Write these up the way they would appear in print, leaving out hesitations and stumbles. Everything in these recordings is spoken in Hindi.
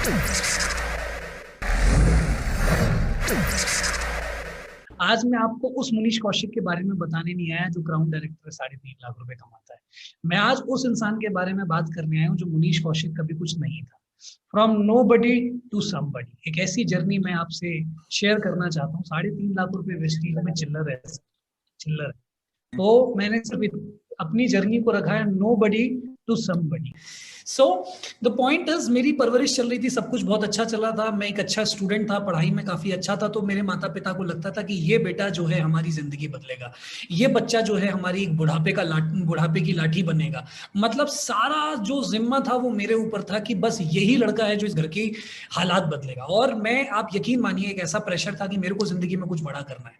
आज मैं आपको उस मुनीश कौशिक के बारे में बताने नहीं आया जो क्राउन डायरेक्टर 3.5 लाख रुपए कमाता है। मैं आज उस इंसान के बारे में बात करने आया हूँ जो मुनीश कौशिक कभी कुछ नहीं था। From nobody to somebody, एक ऐसी जर्नी मैं आपसे शेयर करना चाहता हूँ। 3.5 लाख रुपए वेस्टीज में चिल्लर है, चिल्लर है। तो मैंने सिर्फ अपनी जर्नी को रखा है nobody to somebody. So the point is, मेरी परवरिश चल रही थी, सब कुछ बहुत अच्छा चला था, मैं एक अच्छा स्टूडेंट था, पढ़ाई में काफी अच्छा था। तो मेरे माता पिता को लगता था कि ये बेटा जो है हमारी जिंदगी बदलेगा, ये बच्चा जो है हमारी एक बुढ़ापे की लाठी बनेगा। मतलब सारा जो जिम्मा था वो मेरे ऊपर था कि बस यही लड़का है जो इस घर की हालात बदलेगा। और मैं, आप यकीन मानिए, एक ऐसा प्रेशर था कि मेरे को जिंदगी में कुछ बड़ा करना है।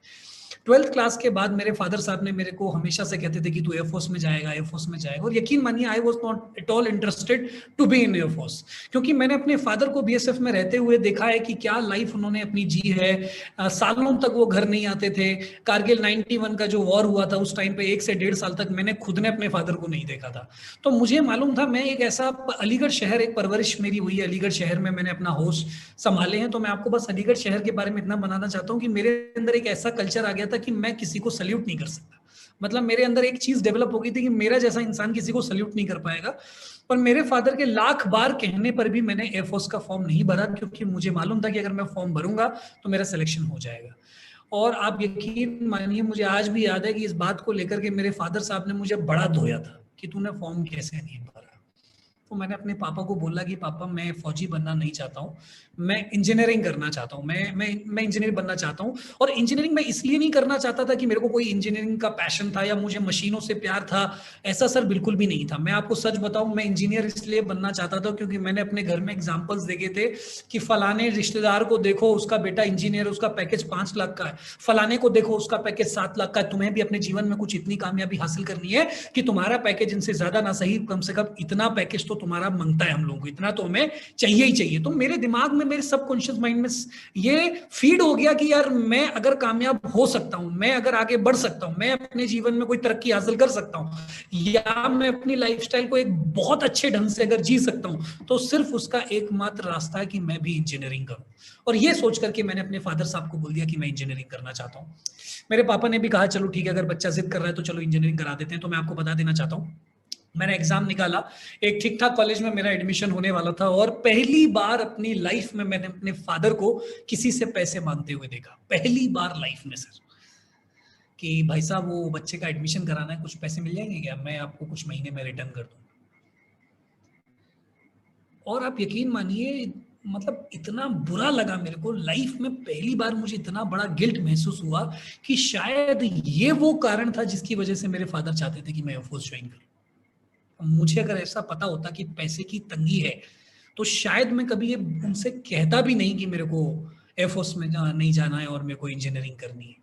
12th क्लास के बाद मेरे फादर साहब ने मेरे को हमेशा से कहते थे कि तू एयरफोर्स में जाएगा, एयरफोर्स में जाएगा। और यकीन मानिए, I was not at all interested to be in air force, क्योंकि मैंने अपने फादर को बीएसएफ में रहते हुए देखा है कि क्या लाइफ उन्होंने अपनी जी है। सालों तक वो घर नहीं आते थे। कारगिल 91 का जो वॉर हुआ था उस टाइम पे 1 से 1.5 साल तक मैंने खुद ने अपने फादर को नहीं देखा था। तो मुझे मालूम था, मैं एक ऐसा, अलीगढ़ शहर, एक परवरिश मेरी हुई है अलीगढ़ शहर में, मैंने अपना होश संभाले हैं। तो मैं आपको बस अलीगढ़ शहर के बारे में इतना बनाना चाहता हूँ कि मेरे अंदर एक ऐसा कल्चर आ गया था कि मैं किसी को सल्यूट नहीं कर सकता। मतलब मेरे अंदर एक चीज डेवलप हो गई थी कि मेरा जैसा इंसान किसी को सल्यूट नहीं कर पाएगा। पर मेरे फादर के लाख बार कहने पर भी मैंने एयरफोर्स का फॉर्म नहीं भरा, क्योंकि मुझे मालूम था कि अगर मैं फॉर्म भरूंगा तो मेरा सिलेक्शन हो जाएगा। और आप यकीन मानिए, मुझे आज भी याद है कि इस बात को लेकर के मेरे फादर साहब ने मुझे बड़ा धोया था कि तूने फॉर्म कैसे नहीं भरा। तो मैंने अपने पापा को बोला कि पापा, मैं फौजी बनना नहीं चाहता हूँ, मैं इंजीनियरिंग करना चाहता हूँ, मैं इंजीनियर बनना चाहता हूँ। और इंजीनियरिंग मैं इसलिए नहीं करना चाहता था कि मेरे को कोई इंजीनियरिंग का पैशन था या मुझे मशीनों से प्यार था। ऐसा सर बिल्कुल भी नहीं था। मैं आपको सच बताऊं, मैं इंजीनियर इसलिए बनना चाहता था क्योंकि मैंने अपने घर में एग्जाम्पल्स देखे थे कि फलाने रिश्तेदार को देखो, उसका बेटा इंजीनियर, उसका पैकेज 5 लाख का है। फलाने को देखो, उसका पैकेज 7 लाख का है। तुम्हें भी अपने जीवन में कुछ इतनी कामयाबी हासिल करनी है कि तुम्हारा पैकेज इनसे ज्यादा ना सही, कम से कम इतना पैकेज तो तुम्हारा मांगता है हम लोगों को, इतना तो हमें चाहिए ही चाहिए। तो मेरे दिमाग में, मेरे सबकॉन्शियस माइंड में ये फीड हो गया कि यार, मैं अगर कामयाब हो सकता हूं, मैं अगर आगे बढ़ सकता हूं, मैं अपने जीवन में कोई तरक्की हासिल कर सकता हूं, या मैं अपनी लाइफस्टाइल को एक बहुत अच्छे ढंग से अगर जी सकता हूं, तो सिर्फ उसका एकमात्र रास्ता है कि मैं भी इंजीनियरिंग करूं। और ये सोच करके मैंने अपने फादर साहब को बोल दिया कि मैं इंजीनियरिंग करना चाहता हूं। मेरे पापा ने भी कहा चलो ठीक है, अगर बच्चा जिद कर रहा है तो चलो इंजीनियरिंग करा देते हैं। तो मैं आपको बता देना चाहता हूं, मैंने एग्जाम निकाला, एक ठीक ठाक कॉलेज में मेरा एडमिशन होने वाला था, और पहली बार अपनी लाइफ में मैंने अपने फादर को किसी से पैसे मांगते हुए देखा। पहली बार लाइफ में सर, कि भाई साहब वो बच्चे का एडमिशन कराना है, कुछ पैसे मिल जाएंगे क्या, मैं आपको कुछ महीने में रिटर्न कर दूं। और आप यकीन मानिए, मतलब इतना बुरा लगा मेरे को, लाइफ में पहली बार मुझे इतना बड़ा गिल्ट महसूस हुआ कि शायद ये वो कारण था जिसकी वजह से मेरे फादर चाहते थे कि मैं एयरफोर्स ज्वाइन करूं। मुझे अगर ऐसा पता होता कि पैसे की तंगी है, तो शायद मैं कभी ये उनसे कहता भी नहीं कि मेरे को एयरफोर्स में नहीं जाना है और मेरे को इंजीनियरिंग करनी है।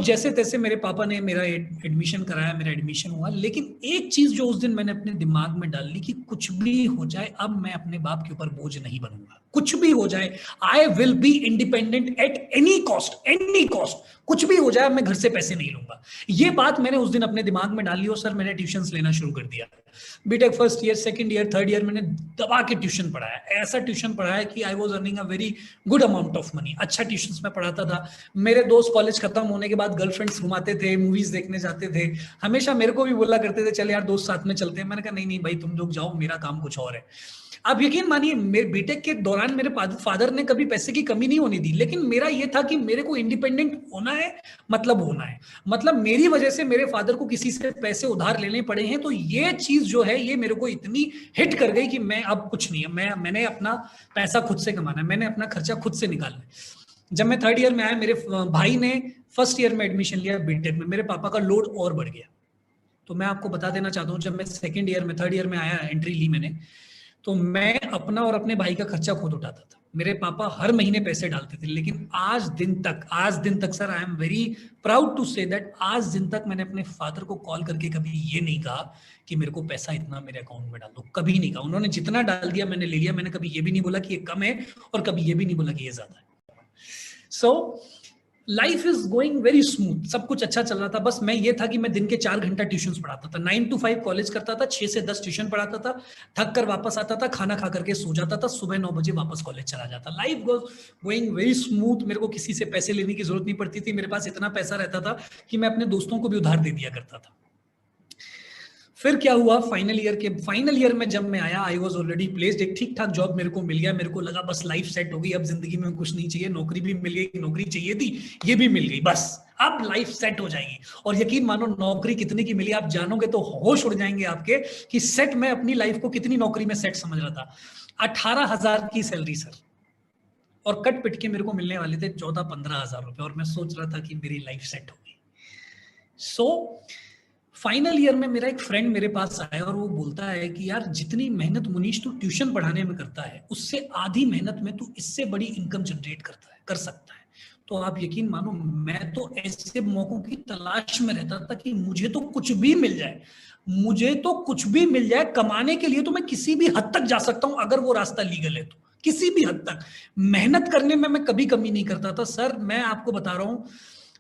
जैसे तैसे मेरे पापा ने मेरा एडमिशन कराया, मेरा एडमिशन हुआ। लेकिन एक चीज जो उस दिन मैंने अपने दिमाग में डाल ली कि कुछ भी हो जाए, अब मैं अपने बाप के ऊपर बोझ नहीं बनूंगा। कुछ भी हो जाए, I will be independent at any cost, any cost. कुछ भी हो जाए, मैं घर से पैसे नहीं लूंगा। ये बात मैंने उस दिन अपने दिमाग में डाली, और सर मैंने ट्यूशन लेना शुरू कर दिया। B Tech first year, second year, third year मैंने दबा के ट्यूशन पढ़ाया। ऐसा ट्यूशन पढ़ाया कि I was earning a very good amount of money. अच्छा ट्यूशन में पढ़ाता था। मेरे दोस्त कॉलेज खत्म होने के बाद गर्लफ्रेंड्स घुमाते थे, मूवीज देखने जाते थे। हमेशा मेरे को भी बोला करते थे चल यार दोस्त साथ में चलते हैं। मैंने कहा नहीं नहीं भाई, तुम लोग जाओ, मेरा काम कुछ और है। आप यकीन मानिए, मेरे बीटेक के दौरान मेरे फादर ने कभी पैसे की कमी नहीं होने दी, लेकिन मेरा ये था कि मेरे को इंडिपेंडेंट होना है, मतलब होना है। मतलब मेरी वजह से मेरे फादर को किसी से पैसे उधार लेने पड़े हैं। तो ये चीज जो है, ये मेरे को इतनी हिट कर गई कि मैं अब कुछ नहीं है, मैंने अपना पैसा खुद से कमाना है, मैंने अपना खर्चा खुद से निकालना है। जब मैं थर्ड ईयर में आया, मेरे भाई ने फर्स्ट ईयर में एडमिशन लिया बीटेक में, मेरे पापा का लोड और बढ़ गया। तो मैं आपको बता देना चाहता हूँ, जब मैं सेकंड ईयर में, थर्ड ईयर में आया, एंट्री ली मैंने, तो मैं अपना और अपने भाई का खर्चा खुद उठाता था। मेरे पापा हर महीने पैसे डालते थे। लेकिन आज दिन तक sir, I am very proud to say that, आज दिन तक मैंने अपने फादर को कॉल करके कभी ये नहीं कहा कि मेरे को पैसा इतना मेरे अकाउंट में डाल दो। कभी नहीं कहा। उन्होंने जितना डाल दिया मैंने ले लिया। मैंने कभी ये भी नहीं बोला कि ये कम है, और कभी ये भी नहीं बोला कि ये ज्यादा है। So life is going very smooth, सब कुछ अच्छा चल रहा था। बस मैं ये था कि मैं दिन के 4 घंटा ट्यूशन पढ़ाता था, 9 to 5 कॉलेज करता था, 6 से 10 ट्यूशन पढ़ाता था, थक कर वापस आता था, खाना खा करके सो जाता था, सुबह 9 बजे वापस कॉलेज चला जाता। Life going very smooth. मेरे को किसी से पैसे लेने की जरूरत नहीं पड़ती थी, मेरे पास इतना पैसा रहता था कि मैं अपने दोस्तों को भी उधार दे दिया करता था। फिर क्या हुआ, फाइनल ईयर में जब मैं आया, आई वॉज ऑलरेडी प्लेस्ड, एक ठीक ठाक जॉब मेरे को मिल गया। मेरे को लगा बस लाइफ सेट हो गई, अब जिंदगी में कुछ नहीं चाहिए, नौकरी भी मिल गई, नौकरी चाहिए थी ये भी मिल गई, बस अब लाइफ सेट हो जाएगी। और यकीन मानो नौकरी कितने की मिली आप जानोगे तो होश उड़ जाएंगे आपके कि सेट, मैं अपनी लाइफ को कितनी नौकरी में सेट समझ रहा था। 18,000 की सैलरी सर, और कट पिट के मेरे को मिलने वाले थे 14-15 हजार रुपए, और मैं सोच रहा था कि मेरी लाइफ सेट हो गई। सो फाइनल ईयर में मेरा एक फ्रेंड मेरे पास आया और वो बोलता है कि यार जितनी मेहनत मुनीश तू ट्यूशन पढ़ाने में करता है, उससे आधी मेहनत में तू इससे बड़ी इनकम जनरेट कर सकता है। तो आप यकीन मानो, मैं तो ऐसे मौकों की तलाश में रहता था कि मुझे तो कुछ भी मिल जाए, मुझे तो कुछ भी मिल जाए। कमाने के लिए तो मैं किसी भी हद तक जा सकता हूं अगर वो रास्ता लीगल है तो, किसी भी हद तक। मेहनत करने में मैं कभी कमी नहीं करता था सर, मैं आपको बता रहा हूं,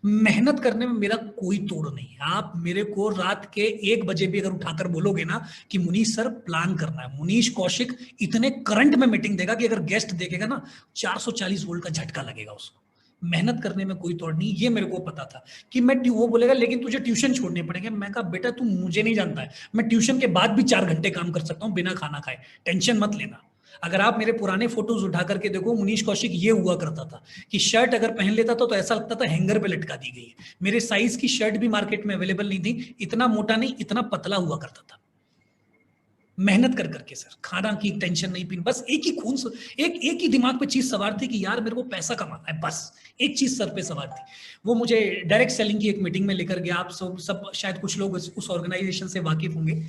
मेहनत करने में मेरा कोई तोड़ नहीं है। आप मेरे को रात के 1 बजे भी अगर उठाकर बोलोगे ना कि मुनीश सर प्लान करना है, मुनीश कौशिक इतने करंट में मीटिंग देगा कि अगर गेस्ट देखेगा ना 440 वोल्ट का झटका लगेगा उसको। मेहनत करने में कोई तोड़ नहीं, ये मेरे को पता था कि मैं, वो बोलेगा लेकिन तुझे ट्यूशन छोड़ने पड़ेंगे। मैं कहा बेटा तू मुझे नहीं जानता है, मैं ट्यूशन के बाद भी 4 घंटे काम कर सकता हूँ बिना खाना खाए, टेंशन मत लेना। अगर आप मेरे पुराने फोटोज उठा करके देखो, मुनीश कौशिक ये हुआ करता था कि शर्ट अगर पहन लेता था तो ऐसा लगता था हैंगर पे लटका दी गई है। मेरे साइज की शर्ट भी मार्केट में अवेलेबल नहीं थी, इतना मोटा नहीं, इतना पतला हुआ करता था। मेहनत कर करके सर, खाना की टेंशन नहीं, पीन, बस एक ही खून, एक ही दिमाग पे चीज सवार थी कि यार मेरे को पैसा कमाना है, बस एक चीज सर पे सवार थी। वो मुझे डायरेक्ट सेलिंग की एक मीटिंग में लेकर गया। आप सब शायद कुछ लोग उस ऑर्गेनाइजेशन से वाकिफ होंगे।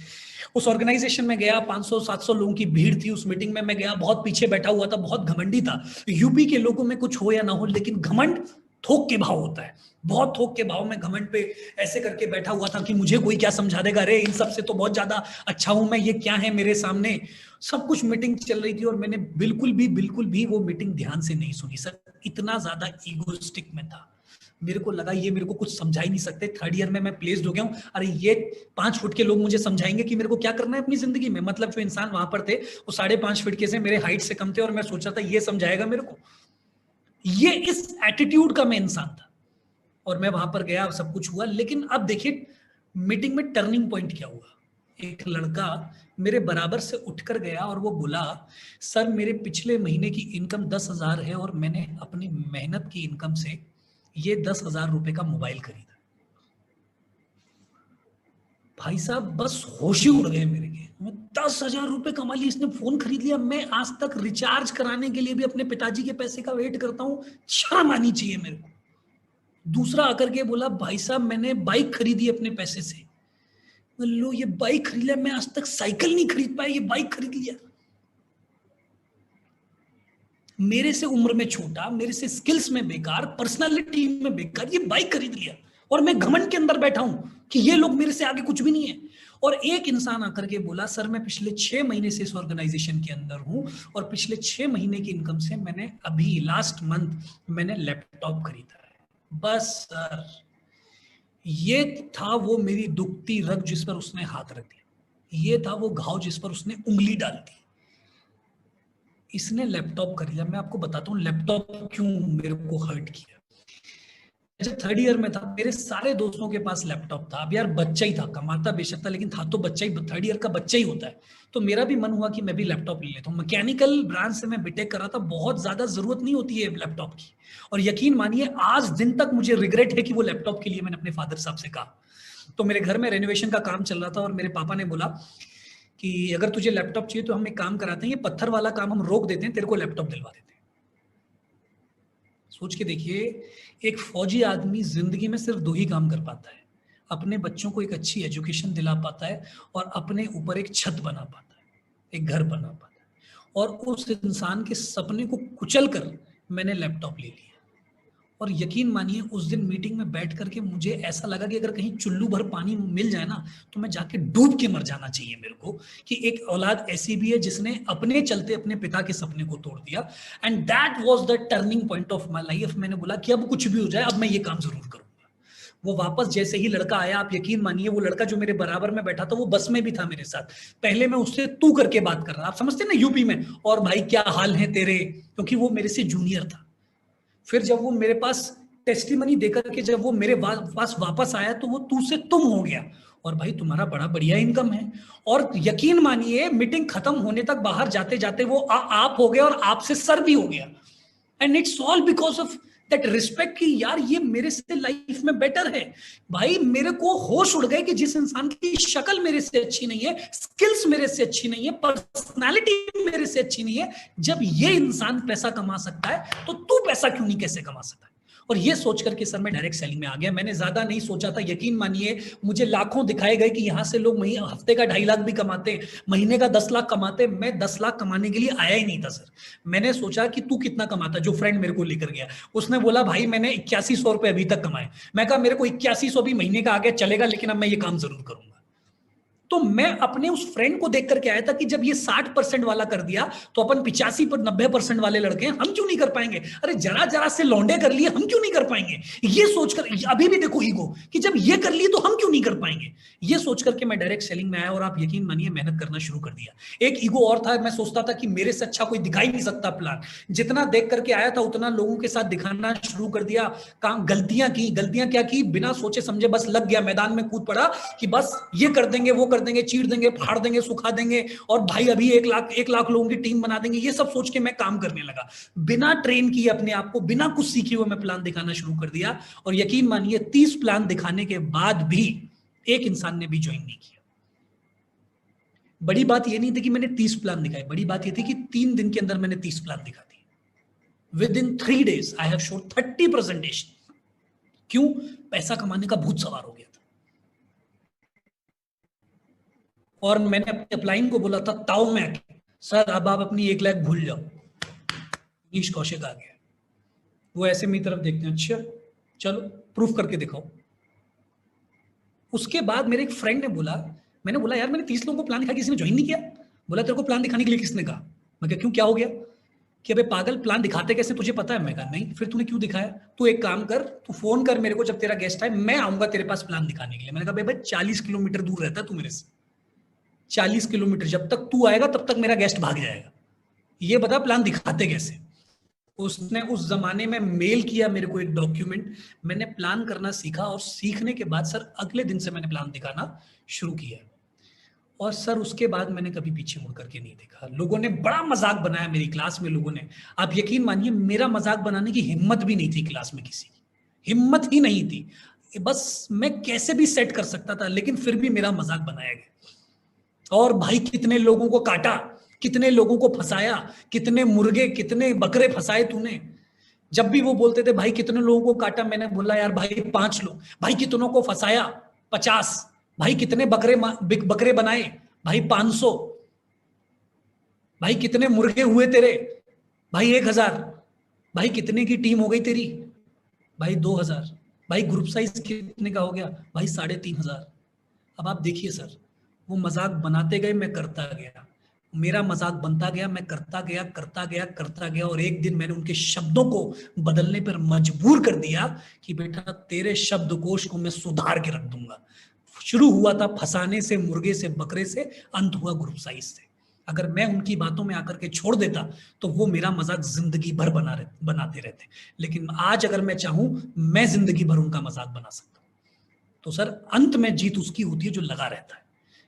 उस ऑर्गेनाइजेशन में गया, 500-700 लोगों की भीड़ थी उस मीटिंग में। मैं गया, बहुत पीछे बैठा हुआ था, बहुत घमंडी था। यूपी के लोगों में कुछ हो या ना हो, लेकिन घमंड थोक के भाव होता है, बहुत थोक के भाव में घमंड पे ऐसे करके बैठा हुआ था कि मुझे कोई क्या समझा देगा, अरे इन सब से तो बहुत ज्यादा अच्छा हूं मैं, ये क्या है मेरे सामने। सब कुछ मीटिंग चल रही थी और मैंने बिल्कुल भी वो मीटिंग ध्यान से नहीं सुनी सर, इतना ज्यादा ईगोस्टिक में था। मेरे को लगा ये मेरे को कुछ समझा ही नहीं सकते, 3rd ईयर में मैं प्लेस्ड हो गया हूँ, अरे ये 5 फुट के लोग मुझे समझाएंगे कि मेरे को क्या करना है अपनी जिंदगी में। मतलब जो इंसान वहां पर थे वो 5.5 फीट के से, मेरे हाइट से कम थे, और मैं सोचा था ये समझाएगा मेरे को, ये इस एटीट्यूड का मैं इंसान था। और मैं वहां पर गया, सब कुछ हुआ। लेकिन अब देखिए मीटिंग में टर्निंग पॉइंट क्या हुआ, एक लड़का मेरे बराबर से उठकर गया और वो बोला सर मेरे पिछले महीने की इनकम 10,000 है और मैंने अपनी मेहनत की इनकम से ये 10,000 रुपए का मोबाइल खरीदा। भाई साहब बस होश ही उड़ गए मेरे के, 10,000 रुपए कमा लिए, इसने फोन खरीद लिया। मैं आज तक रिचार्ज कराने के लिए भी अपने पिताजी के पैसे का वेट करता हूँ, शर्म आनी चाहिए मेरे को। दूसरा आकर के बोला भाई साहब मैंने बाइक खरीदी अपने पैसे से। लो ये बाइक खरीद लिया, मैं आज तक साइकिल नहीं खरीद पाया, ये बाइक खरीद लिया। मेरे से उम्र में छोटा, मेरे से स्किल्स में बेकार, पर्सनालिटी में बेकार, ये बाइक खरीद लिया। और मैं घमंड के अंदर बैठा हूं कि ये लोग मेरे से आगे कुछ भी नहीं है। और एक इंसान आकर के बोला सर मैं पिछले 6 महीने से इस ऑर्गेनाइजेशन के अंदर हूं और पिछले 6 महीने की इनकम से मैंने अभी लास्ट मंथ मैंने लैपटॉप खरीदा है। बस सर ये था वो मेरी दुखती रग जिस पर उसने हाथ रख दिया, ये था वो घाव जिस पर उसने उंगली डाल दी। इसने लैपटॉप खरीदा। मैं आपको बताता हूँ लैपटॉप क्यों मेरे को हर्ट किया। जब 3rd ईयर में था मेरे सारे दोस्तों के पास लैपटॉप था। अब यार बच्चा ही था, कमाता बेशक था लेकिन था तो बच्चा ही, 3rd ईयर का बच्चा ही होता है। तो मेरा भी मन हुआ कि मैं भी लैपटॉप ले लेता हूँ। मैकेनिकल ब्रांच से मैं बीटेक कर रहा था, बहुत ज्यादा जरूरत नहीं होती है लैपटॉप की। और यकीन मानिए आज दिन तक मुझे रिग्रेट है कि वो लैपटॉप के लिए मैंने अपने फादर साहब से कहा। तो मेरे घर में रेनोवेशन का काम चल रहा था और मेरे पापा ने बोला कि अगर तुझे लैपटॉप चाहिए तो हम एक काम कराते हैं, ये पत्थर वाला काम हम रोक देते हैं, तेरे को लैपटॉप दिलवा देते हैं। सोच के देखिए, एक फौजी आदमी जिंदगी में सिर्फ 2 ही काम कर पाता है, अपने बच्चों को एक अच्छी एजुकेशन दिला पाता है और अपने ऊपर एक छत बना पाता है, एक घर बना पाता है। और उस इंसान के सपने को कुचल कर मैंने लैपटॉप ले लिया। और यकीन मानिए उस दिन मीटिंग में बैठ करके मुझे ऐसा लगा कि अगर कहीं चुल्लू भर पानी मिल जाए ना तो मैं जाके डूब के मर जाना चाहिए मेरे को, कि एक औलाद ऐसी भी है जिसने अपने चलते अपने पिता के सपने को तोड़ दिया। And that was the turning point of my life. मैंने बोला कि अब कुछ भी हो जाए, अब मैं ये काम जरूर करूंगा। वो वापस जैसे ही लड़का आया, आप यकीन मानिए वो लड़का जो मेरे बराबर में बैठा था वो बस में भी था मेरे साथ। पहले मैं उससे तू करके बात कर रहा, आप समझते ना यूपी में, और भाई क्या हाल है तेरे, क्योंकि वो मेरे से जूनियर था। फिर जब वो मेरे पास टेस्टिमनी देकर के जब वो मेरे पास वापस आया तो वो तू से तुम हो गया, और भाई तुम्हारा बड़ा बढ़िया इनकम है। और यकीन मानिए मीटिंग खत्म होने तक बाहर जाते जाते वो आप हो गया और आपसे सर भी हो गया। And it's all because of that respect कि यार ये मेरे से लाइफ में बेटर है। भाई मेरे को होश उड़ गए कि जिस इंसान की शक्ल मेरे से अच्छी नहीं है, स्किल्स मेरे से अच्छी नहीं है, पर्सनालिटी मेरे से अच्छी नहीं है, जब ये इंसान पैसा कमा सकता है तो तू पैसा क्यों नहीं कैसे कमा सकता है। और ये सोच करके सर मैं डायरेक्ट सेलिंग में आ गया। मैंने ज्यादा नहीं सोचा था, यकीन मानिए मुझे लाखों दिखाए गए कि यहां से लोग हफ्ते का 2.5 लाख भी कमाते हैं, महीने का 10 लाख कमाते। मैं 10 लाख कमाने के लिए आया ही नहीं था सर। मैंने सोचा कि तू कितना कमाता, जो फ्रेंड मेरे को लेकर गया उसने बोला भाई मैंने 8100 रुपए अभी तक कमाए। मैं कहा मेरे को 8100 भी महीने का आ गया चलेगा, लेकिन अब मैं ये काम जरूर करूंगा। तो मैं अपने उस फ्रेंड को देख करके आया था कि जब ये 60% वाला कर दिया तो अपन 85-90% वाले लड़के हैं, हम क्यों नहीं कर पाएंगे। अरे जरा जरा से लौंडे कर लिए, हम क्यों नहीं कर पाएंगे। ये सोचकर अभी भी देखो ईगो कि जब ये कर लिए तो हम क्यों नहीं कर पाएंगे। ये सोच करके मैं डायरेक्ट सेलिंग में आया और आप यकीन मानिए मेहनत करना शुरू कर दिया। एक ईगो और था, मैं सोचता था कि मेरे से अच्छा कोई दिखा ही नहीं सकता प्लान। जितना देख करके आया था उतना लोगों के साथ दिखाना शुरू कर दिया। काम गलतियां क्या की, बिना सोचे समझे बस लग गया, मैदान में कूद पड़ा कि बस ये कर देंगे वो कर देंगे, चीर देंगे फाड़ देंगे सुखा देंगे, और भाई अभी 1 लाख लोगों की टीम बना देंगे। ये सब सोच के मैं काम करने लगा, बिना ट्रेन किए अपने आप को, बिना कुछ सीखे हुए मैं प्लान दिखाना शुरू कर दिया। और यकीन मानिए 30 प्लान दिखाने के बाद भी एक इंसान ने भी ज्वाइन नहीं किया। बड़ी बात यह नहीं थी कि मैंने 30 प्लान दिखाए, बड़ी बात यह थी कि 3 दिन के अंदर मैंने 30 प्लान दिखा दिए। With in 3 days I have showed 30 presentation. क्यों? पैसा कमाने का भूत सवार हो गया था। और मैंने अपने अपलाइन को बोला था ताओ में, सर अब आप अपनी 1 लाख भूल जाओ, मनीष कौशिक आ गया। वो ऐसे मेरी तरफ देखते हैं, अच्छा चलो प्रूफ करके दिखाओ। उसके बाद मेरे एक फ्रेंड ने बोला, मैंने बोला यार मैंने 30 लोगों को प्लान दिखाया, किसी ने ज्वाइन नहीं किया। बोला तेरे को प्लान दिखाने के लिए किसने कहा। मैं कहा क्यों, क्या हो गया। कि अबे पागल प्लान दिखाते कैसे तुझे पता है। मैं कहा नहीं, फिर तूने क्यों दिखाया। तू एक काम कर, तू फोन कर मेरे को जब तेरा गेस्ट आए, मैं आऊंगा तेरे पास प्लान दिखाने के लिए। मैंने कहा भाई 40 किलोमीटर दूर रहता है तू मेरे से, 40 किलोमीटर, जब तक तू आएगा तब तक मेरा गेस्ट भाग जाएगा, ये बता प्लान दिखाते कैसे। उसने उस जमाने में मेल किया मेरे को एक डॉक्यूमेंट, मैंने प्लान करना सीखा, और सीखने के बाद सर अगले दिन से मैंने प्लान दिखाना शुरू किया। और सर उसके बाद मैंने कभी पीछे मुड़ करके नहीं देखा। लोगों ने बड़ा मजाक बनाया मेरी क्लास में, लोगों ने, आप यकीन मानिए मेरा मजाक बनाने की हिम्मत भी नहीं थी क्लास में, किसी की हिम्मत ही नहीं थी। बस मैं कैसे भी सेट कर सकता था, लेकिन फिर भी मेरा मजाक बनाया गया। और भाई कितने लोगों को काटा, कितने लोगों को फंसाया, कितने मुर्गे कितने बकरे फंसाए तूने। जब भी वो बोलते थे भाई कितने लोगों को काटा, मैंने बोला यार भाई 5 लोग। भाई कितनों को फंसाया, 50। भाई कितने बकरे बकरे बनाए, भाई 500। भाई कितने मुर्गे हुए तेरे, भाई 1000। भाई कितने की टीम हो गई तेरी, भाई 2000। भाई ग्रुप साइज कितने का हो गया, भाई 3500। अब आप देखिए सर, वो मजाक बनाते गए, मैं करता गया, मेरा मजाक बनता गया, मैं करता गया करता गया करता गया, और एक दिन मैंने उनके शब्दों को बदलने पर मजबूर कर दिया कि बेटा तेरे शब्दकोश को मैं सुधार के रख दूंगा। शुरू हुआ था फंसाने से, मुर्गे से, बकरे से, अंत हुआ ग्रुप साइज से। अगर मैं उनकी बातों में आकर के छोड़ देता तो वो मेरा मजाक जिंदगी भर बनाते रहते। लेकिन आज अगर मैं चाहूं, मैं जिंदगी भर उनका मजाक बना सकता हूं। तो सर अंत में जीत उसकी होती है जो लगा रहता है।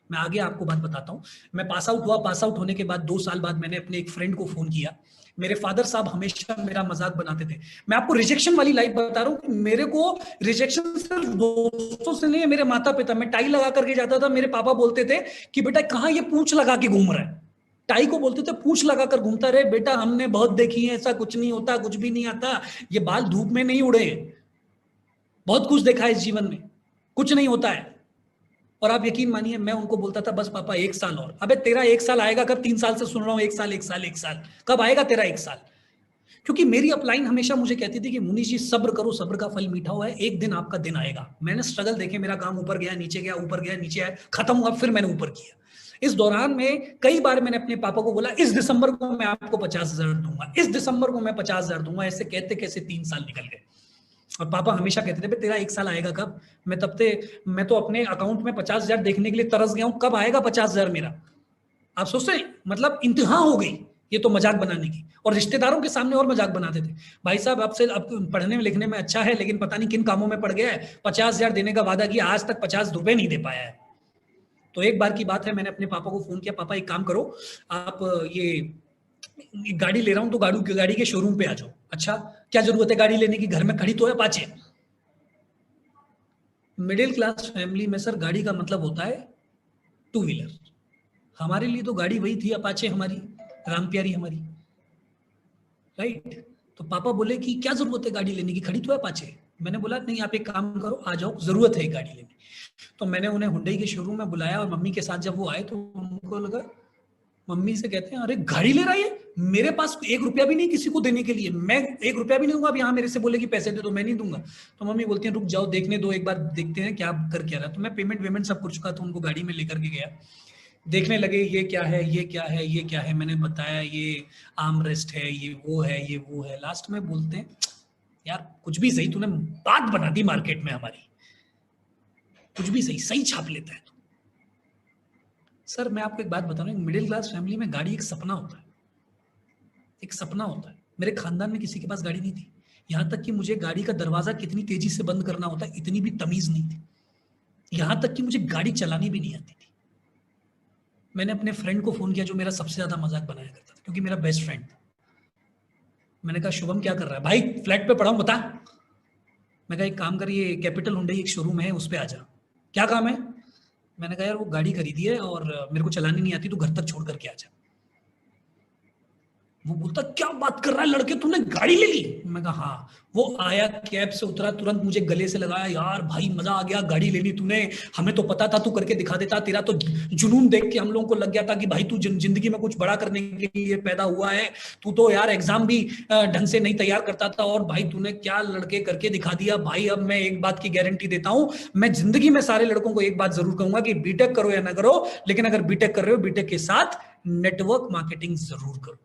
मैं आगे आपको बात बताता हूँ। मैं पास आउट हुआ, पास आउट होने के बाद 2 साल बाद मैंने अपने एक फ्रेंड को फोन किया। मेरे फादर साहब हमेशा मेरा मजाक बनाते थे। मैं आपको रिजेक्शन वाली लाइफ बता रहा हूँ कि मेरे को रिजेक्शन सिर्फ दोस्तों से नहीं है, मेरे माता पिता, मैं टाई लगा करके जाता था, मेरे पापा बोलते थे कि बेटा कहाँ ये पूंछ लगा के घूम रहा है। टाई को बोलते थे पूंछ लगाकर घूमता रहे बेटा, हमने बहुत देखी है, ऐसा कुछ नहीं होता, कुछ भी नहीं आता, ये बाल धूप में नहीं उड़े, बहुत कुछ देखा है इस जीवन में, कुछ नहीं होता है। और आप यकीन मानिए मैं उनको बोलता था बस पापा 1 साल और। अबे तेरा 1 साल आएगा कब, 3 साल से सुन रहा हूं 1 साल 1 साल 1 साल, कब आएगा तेरा 1 साल। क्योंकि मेरी अपलाइन हमेशा मुझे कहती थी कि मुनीश जी सब्र करो, सब्र का फल मीठा हुआ है, एक दिन आपका दिन आएगा। मैंने स्ट्रगल देखे, मेरा काम ऊपर गया नीचे गया, ऊपर गया नीचे आया, खत्म हुआ, फिर मैंने ऊपर किया। इस दौरान में कई बार मैंने अपने पापा को बोला इस दिसंबर को मैं आपको 50,000 दूंगा, इस दिसंबर को मैं 50,000 दूंगा। ऐसे कहते कैसे 3 साल निकल गए। और पापा हमेशा कहते थे तेरा 1 साल आएगा कब? मैं तो अपने अकाउंट में 50,000 देखने के लिए तरस गया हूं, कब आएगा 50,000 मेरा? आप सोचते हैं, मतलब इंतहा हो गई ये तो मजाक बनाने की। और रिश्तेदारों के सामने और मजाक बनाते थे, भाई साहब आपसे अब पढ़ने में लिखने में अच्छा है लेकिन पता नहीं किन कामों में पड़ गया है, 50,000 देने का वादा किया, आज तक 50 रुपए नहीं दे पाया है। तो एक बार की बात है, मैंने अपने पापा को फोन किया, पापा एक काम करो, आप ये गाड़ी ले रहा हूं तो गाड़ी के शोरूम पे आ जाओ। अच्छा क्या जरूरत है गाड़ी लेने की, घर में खड़ी तो है अपाचे। मिडिल क्लास फैमिली में सर गाड़ी का मतलब होता है 2 व्हीलर। हमारे लिए तो गाड़ी वही थी अपाचे, हमारी राम प्यारी हमारी, राइट। तो पापा बोले कि क्या जरूरत है गाड़ी लेने की, खड़ी तो है अपाचे। मैंने बोला नहीं आप एक काम करो आ जाओ, जरूरत है गाड़ी लेने। तो मैंने उन्हें हुंडई के शोरूम में बुलाया और मम्मी के साथ जब वो आए तो उनको लगा, मम्मी से कहते हैं अरे गाड़ी ले रहा है, मेरे पास 1 रुपया भी नहीं किसी को देने के लिए, मैं 1 रुपया भी नहीं दूंगा। अब यहाँ मेरे से बोले कि पैसे दे तो मैं नहीं दूंगा। तो मम्मी बोलती है रुक जाओ देखने दो, एक बार देखते हैं क्या कर क्या रहा। तो मैं पेमेंट सब कर चुका था, उनको गाड़ी में लेकर के गया, देखने लगे ये क्या है ये क्या है ये क्या है। मैंने बताया ये आर्म रेस्ट है, ये वो है ये वो है। लास्ट में बोलते हैं यार कुछ भी सही, तूने बात बना दी मार्केट में हमारी, कुछ भी सही सही छाप लेता है। सर मैं आपको एक बात बता रहा हूँ, मिडिल क्लास फैमिली में गाड़ी एक सपना होता है, एक सपना होता है। मेरे खानदान में किसी के पास गाड़ी नहीं थी, यहाँ तक कि मुझे गाड़ी का दरवाजा कितनी तेजी से बंद करना होता है इतनी भी तमीज नहीं थी, यहाँ तक कि मुझे गाड़ी चलानी भी नहीं आती थी। मैंने अपने फ्रेंड को फोन किया जो मेरा सबसे ज्यादा मजाक बनाया करता था, क्योंकि मेरा बेस्ट फ्रेंड था। मैंने कहा शुभम क्या कर रहा है? भाई फ्लैट पे पड़ा हूं बता। मैं कहा एक काम कर, ये कैपिटल हुंडई एक शोरूम है उस पे आ जा। क्या काम है? मैंने कहा यार वो गाड़ी खरीदी है और मेरे को चलानी नहीं आती, तो घर तक छोड़ करके आ जा। वो बोलता क्या बात कर रहा है लड़के, तूने गाड़ी ले ली? मैं कहा हाँ। वो आया कैब से उतरा, तुरंत मुझे गले से लगाया, यार भाई मजा आ गया, गाड़ी ले ली तूने, हमें तो पता था तू करके दिखा देता, तेरा तो जुनून देख के हम लोगों को लग गया था कि भाई तू जिंदगी में कुछ बड़ा करने के लिए पैदा हुआ है। तू तो यार एग्जाम भी ढंग से नहीं तैयार करता था और भाई तूने क्या लड़के करके दिखा दिया। भाई अब मैं एक बात की गारंटी देता हूं, मैं जिंदगी में सारे लड़कों को एक बात जरूर कहूंगा कि बीटेक करो या ना करो, लेकिन अगर बीटेक कर रहे हो बीटेक के साथ नेटवर्क मार्केटिंग जरूर करो।